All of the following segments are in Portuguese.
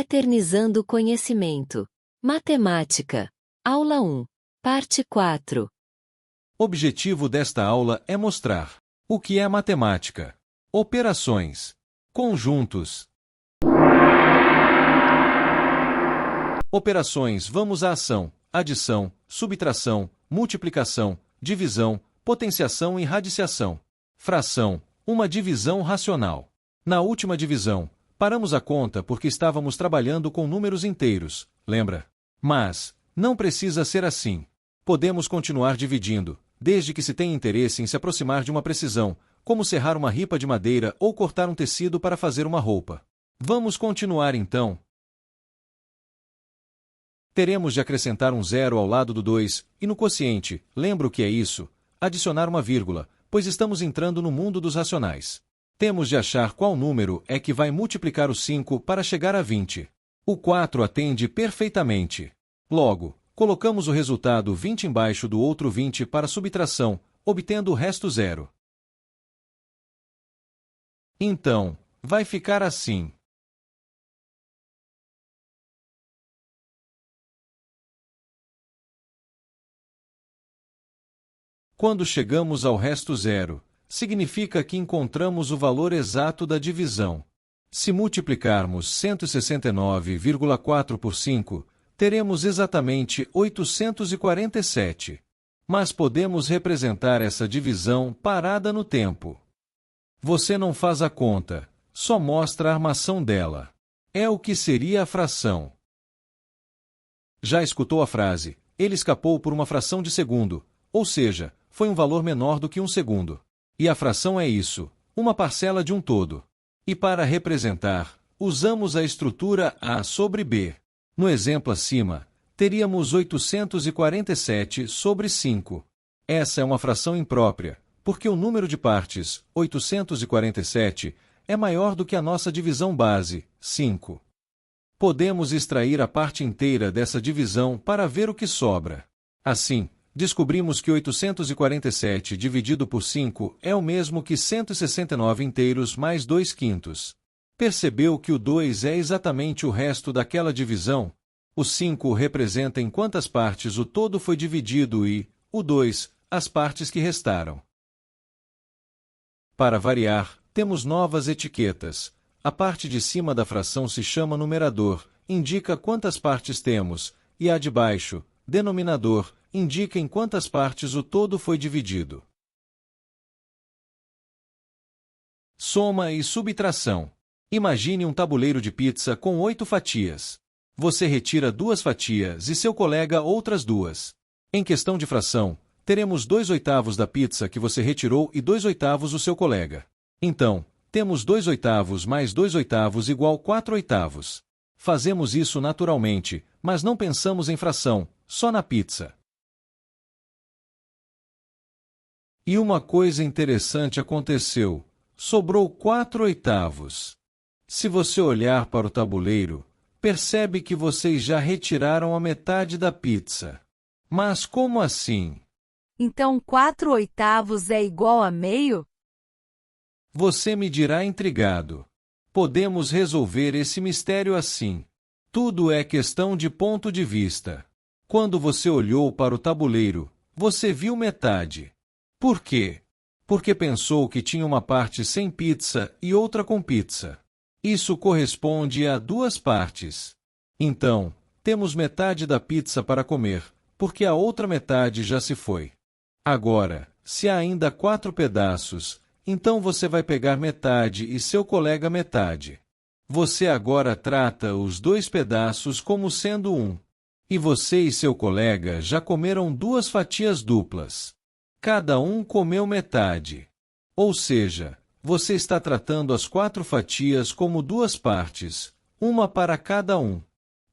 Eternizando conhecimento. Matemática. Aula 1. Parte 4. Objetivo desta aula é mostrar o que é matemática, operações, conjuntos. Operações. Vamos à ação, adição, subtração, multiplicação, divisão, potenciação e radiciação. Fração. Uma divisão racional. Na última divisão, paramos a conta porque estávamos trabalhando com números inteiros, lembra? Mas não precisa ser assim. Podemos continuar dividindo, desde que se tenha interesse em se aproximar de uma precisão, como serrar uma ripa de madeira ou cortar um tecido para fazer uma roupa. Vamos continuar então. Teremos de acrescentar um zero ao lado do 2, e no quociente, lembra o que é isso? Adicionar uma vírgula, pois estamos entrando no mundo dos racionais. Temos de achar qual número é que vai multiplicar o 5 para chegar a 20. O 4 atende perfeitamente. Logo, colocamos o resultado 20 embaixo do outro 20 para subtração, obtendo o resto zero. Então, vai ficar assim. Quando chegamos ao resto zero, significa que encontramos o valor exato da divisão. Se multiplicarmos 169,4 por 5, teremos exatamente 847. Mas podemos representar essa divisão parada no tempo. Você não faz a conta, só mostra a armação dela. É o que seria a fração. Já escutou a frase, ele escapou por uma fração de segundo, ou seja, foi um valor menor do que um segundo. E a fração é isso, uma parcela de um todo. E para representar, usamos a estrutura A sobre B. No exemplo acima, teríamos 847 sobre 5. Essa é uma fração imprópria, porque o número de partes, 847, é maior do que a nossa divisão base, 5. Podemos extrair a parte inteira dessa divisão para ver o que sobra. Assim, descobrimos que 847 dividido por 5 é o mesmo que 169 inteiros mais 2/5. Percebeu que o 2 é exatamente o resto daquela divisão? O 5 representa em quantas partes o todo foi dividido e, o 2, as partes que restaram. Para variar, temos novas etiquetas. A parte de cima da fração se chama numerador, indica quantas partes temos, e a de baixo, denominador, indica em quantas partes o todo foi dividido. Soma e subtração. Imagine um tabuleiro de pizza com 8 fatias. Você retira 2 fatias e seu colega outras 2. Em questão de fração, teremos 2/8 da pizza que você retirou e 2/8 o seu colega. Então, temos 2/8 mais 2/8 igual 4/8. Fazemos isso naturalmente, mas não pensamos em fração, só na pizza. E uma coisa interessante aconteceu. Sobrou 4/8. Se você olhar para o tabuleiro, percebe que vocês já retiraram a metade da pizza. Mas como assim? Então 4/8 é igual a meio? Você me dirá intrigado. Podemos resolver esse mistério assim. Tudo é questão de ponto de vista. Quando você olhou para o tabuleiro, você viu metade. Por quê? Porque pensou que tinha uma parte sem pizza e outra com pizza. Isso corresponde a 2 partes. Então, temos metade da pizza para comer, porque a outra metade já se foi. Agora, se há ainda 4 pedaços, então você vai pegar metade e seu colega metade. Você agora trata os 2 pedaços como sendo um. E você e seu colega já comeram 2 fatias duplas. Cada um comeu metade. Ou seja, você está tratando as 4 fatias como 2 partes, uma para cada um.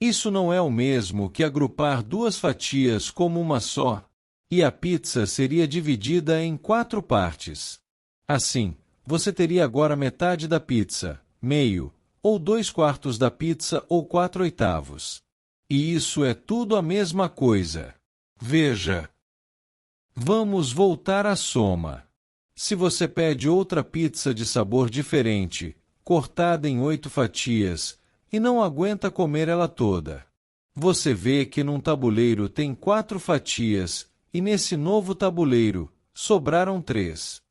Isso não é o mesmo que agrupar 2 fatias como uma só, e a pizza seria dividida em 4 partes. Assim, você teria agora metade da pizza, meio, ou 2/4 da pizza ou 4/8. E isso é tudo a mesma coisa. Veja. Vamos voltar à soma. Se você pede outra pizza de sabor diferente, cortada em 8 fatias, e não aguenta comer ela toda. Você vê que num tabuleiro tem 4 fatias, e nesse novo tabuleiro, sobraram 3.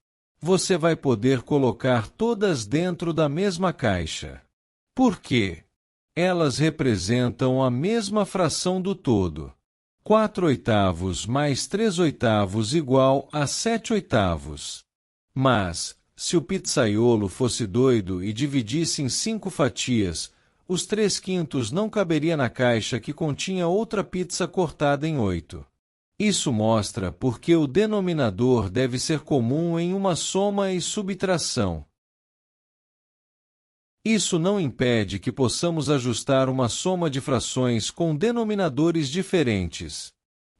Você vai poder colocar todas dentro da mesma caixa. Por quê? Elas representam a mesma fração do todo. 4/8 mais 3/8 igual a 7/8. Mas, se o pizzaiolo fosse doido e dividisse em 5 fatias, os 3/5 não caberia na caixa que continha outra pizza cortada em 8. Isso mostra porque o denominador deve ser comum em uma soma e subtração. Isso não impede que possamos ajustar uma soma de frações com denominadores diferentes.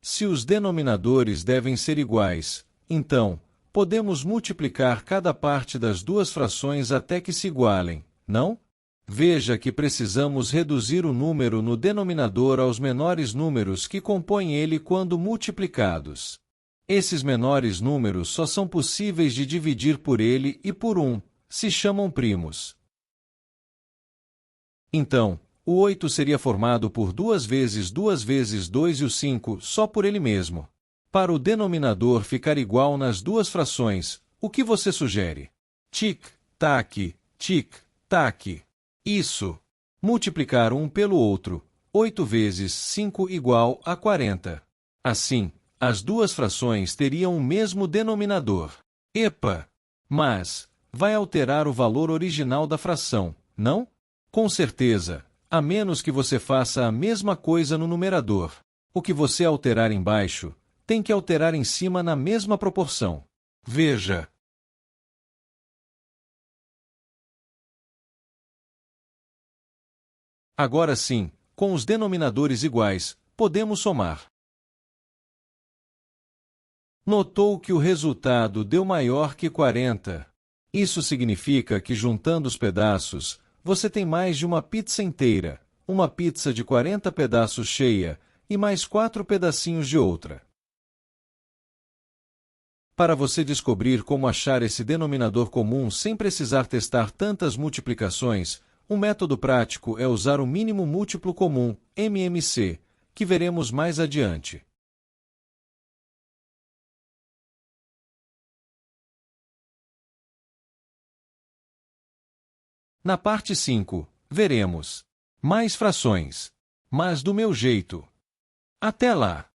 Se os denominadores devem ser iguais, então, podemos multiplicar cada parte das duas frações até que se igualem, não? Veja que precisamos reduzir o número no denominador aos menores números que compõem ele quando multiplicados. Esses menores números só são possíveis de dividir por ele e por 1, se chamam primos. Então, o 8 seria formado por 2 vezes 2 vezes 2 e o 5 só por ele mesmo. Para o denominador ficar igual nas duas frações, o que você sugere? Tic-tac, tic-tac. Isso. Multiplicar um pelo outro. 8 vezes 5 igual a 40. Assim, as duas frações teriam o mesmo denominador. Epa! Mas, vai alterar o valor original da fração, não? Com certeza, a menos que você faça a mesma coisa no numerador. O que você alterar embaixo, tem que alterar em cima na mesma proporção. Veja. Agora sim, com os denominadores iguais, podemos somar. Notou que o resultado deu maior que 40. Isso significa que juntando os pedaços, você tem mais de uma pizza inteira, uma pizza de 40 pedaços cheia, e mais 4 pedacinhos de outra. Para você descobrir como achar esse denominador comum sem precisar testar tantas multiplicações, um método prático é usar o mínimo múltiplo comum, MMC, que veremos mais adiante. Na parte 5, veremos mais frações, mas do meu jeito. Até lá!